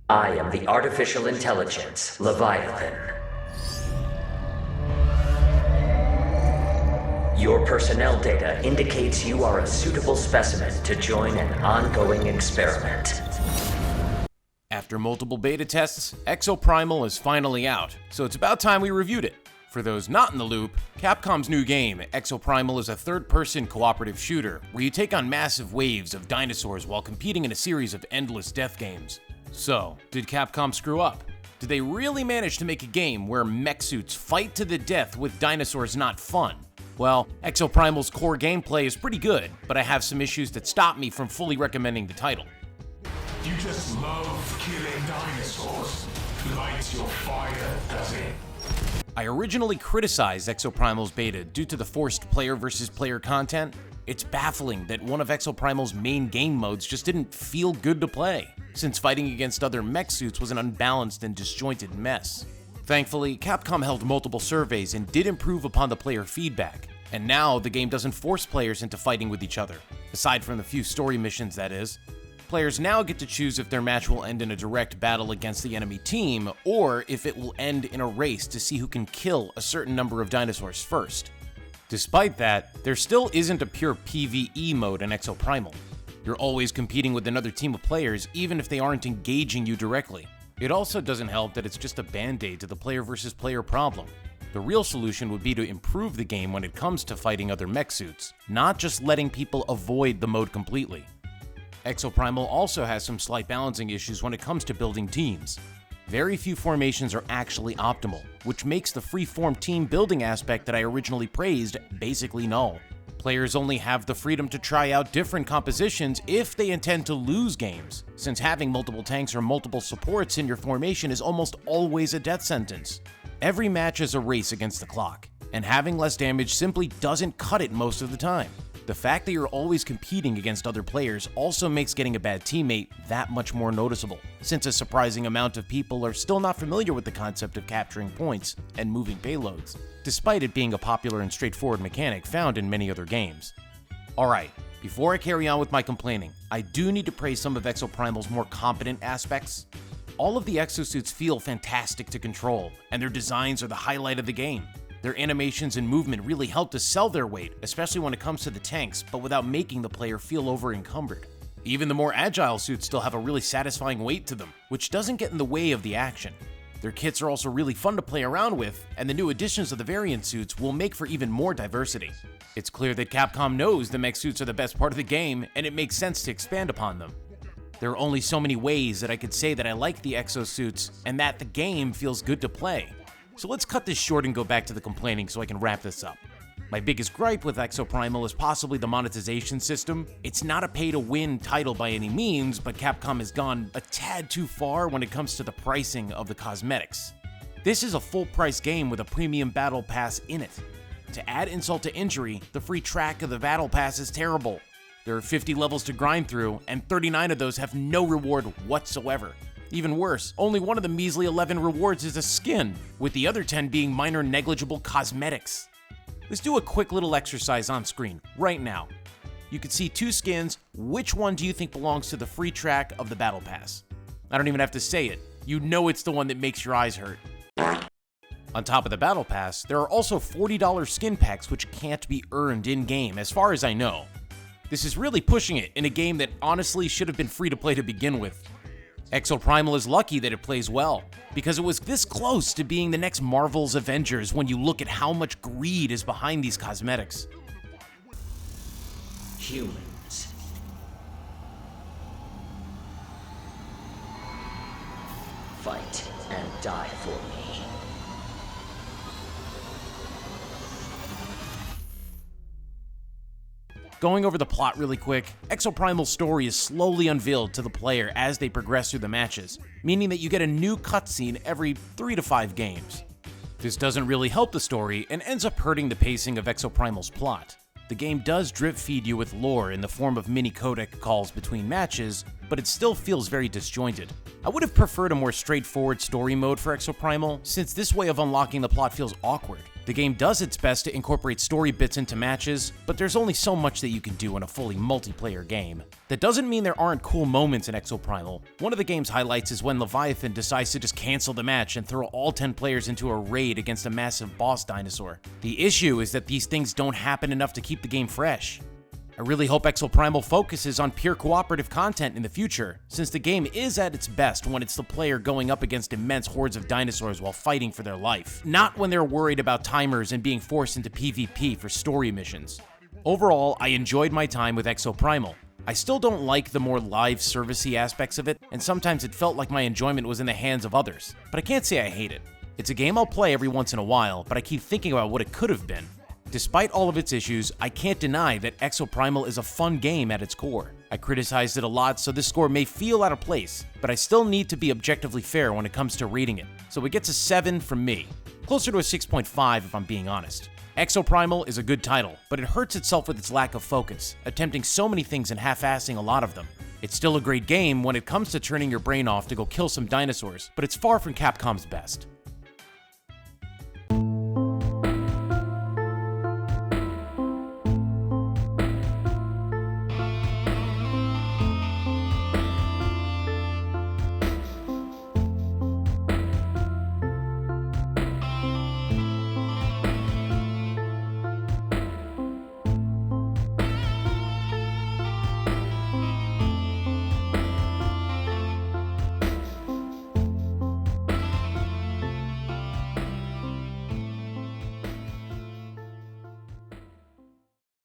I am the artificial intelligence, Leviathan. Your personnel data indicates you are a suitable specimen to join an ongoing experiment. After multiple beta tests, Exoprimal is finally out, so it's about time we reviewed it. For those not in the loop, Capcom's new game, Exoprimal, is a third-person cooperative shooter where you take on massive waves of dinosaurs while competing in a series of endless death games. So, did Capcom screw up? Did they really manage to make a game where mech suits fight to the death with dinosaurs not fun? Well, Exoprimal's core gameplay is pretty good, but I have some issues that stop me from fully recommending the title. You just love killing dinosaurs. Lights your fire, does it? I originally criticized Exoprimal's beta due to the forced player versus player content. It's baffling that one of Exoprimal's main game modes just didn't feel good to play, since fighting against other mech suits was an unbalanced and disjointed mess. Thankfully, Capcom held multiple surveys and did improve upon the player feedback, and now the game doesn't force players into fighting with each other, aside from the few story missions, that is. Players now get to choose if their match will end in a direct battle against the enemy team, or if it will end in a race to see who can kill a certain number of dinosaurs first. Despite that, there still isn't a pure PvE mode in Exoprimal. You're always competing with another team of players even if they aren't engaging you directly. It also doesn't help that it's just a band-aid to the player versus player problem. The real solution would be to improve the game when it comes to fighting other mech suits, not just letting people avoid the mode completely. Exoprimal also has some slight balancing issues when it comes to building teams. Very few formations are actually optimal, which makes the free-form team building aspect that I originally praised basically null. Players only have the freedom to try out different compositions if they intend to lose games, since having multiple tanks or multiple supports in your formation is almost always a death sentence. Every match is a race against the clock, and having less damage simply doesn't cut it most of the time. The fact that you're always competing against other players also makes getting a bad teammate that much more noticeable, since a surprising amount of people are still not familiar with the concept of capturing points and moving payloads, despite it being a popular and straightforward mechanic found in many other games. Alright, before I carry on with my complaining, I do need to praise some of Exoprimal's more competent aspects. All of the exosuits feel fantastic to control, and their designs are the highlight of the game. Their animations and movement really help to sell their weight, especially when it comes to the tanks, but without making the player feel over-encumbered. Even the more agile suits still have a really satisfying weight to them, which doesn't get in the way of the action. Their kits are also really fun to play around with, and the new additions of the variant suits will make for even more diversity. It's clear that Capcom knows the mech suits are the best part of the game, and it makes sense to expand upon them. There are only so many ways that I could say that I like the exosuits, and that the game feels good to play. So let's cut this short and go back to the complaining so I can wrap this up. My biggest gripe with Exoprimal is possibly the monetization system. It's not a pay-to-win title by any means, but Capcom has gone a tad too far when it comes to the pricing of the cosmetics. This is a full-price game with a premium battle pass in it. To add insult to injury, the free track of the battle pass is terrible. There are 50 levels to grind through, and 39 of those have no reward whatsoever. Even worse, only one of the measly 11 rewards is a skin, with the other 10 being minor negligible cosmetics. Let's do a quick little exercise on screen, right now. You can see 2 skins. Which one do you think belongs to the free track of the Battle Pass? I don't even have to say it. You know it's the one that makes your eyes hurt. On top of the Battle Pass, there are also $40 skin packs which can't be earned in-game, as far as I know. This is really pushing it in a game that honestly should have been free to play to begin with. Exoprimal is lucky that it plays well, because it was this close to being the next Marvel's Avengers when you look at how much greed is behind these cosmetics. Humans. Fight and die for me. Going over the plot really quick, Exoprimal's story is slowly unveiled to the player as they progress through the matches, meaning that you get a new cutscene every 3 to 5 games. This doesn't really help the story and ends up hurting the pacing of Exoprimal's plot. The game does drip feed you with lore in the form of mini codec calls between matches, but it still feels very disjointed. I would have preferred a more straightforward story mode for Exoprimal, since this way of unlocking the plot feels awkward. The game does its best to incorporate story bits into matches, but there's only so much that you can do in a fully multiplayer game. That doesn't mean there aren't cool moments in Exoprimal. One of the game's highlights is when Leviathan decides to just cancel the match and throw all 10 players into a raid against a massive boss dinosaur. The issue is that these things don't happen enough to keep the game fresh. I really hope Exoprimal focuses on pure cooperative content in the future, since the game is at its best when it's the player going up against immense hordes of dinosaurs while fighting for their life, not when they're worried about timers and being forced into PvP for story missions. Overall, I enjoyed my time with Exoprimal. I still don't like the more live servicey aspects of it, and sometimes it felt like my enjoyment was in the hands of others, but I can't say I hate it. It's a game I'll play every once in a while, but I keep thinking about what it could have been. Despite all of its issues, I can't deny that Exoprimal is a fun game at its core. I criticized it a lot, so this score may feel out of place, but I still need to be objectively fair when it comes to rating it. So it gets a 7 from me. Closer to a 6.5 if I'm being honest. Exoprimal is a good title, but it hurts itself with its lack of focus, attempting so many things and half-assing a lot of them. It's still a great game when it comes to turning your brain off to go kill some dinosaurs, but it's far from Capcom's best.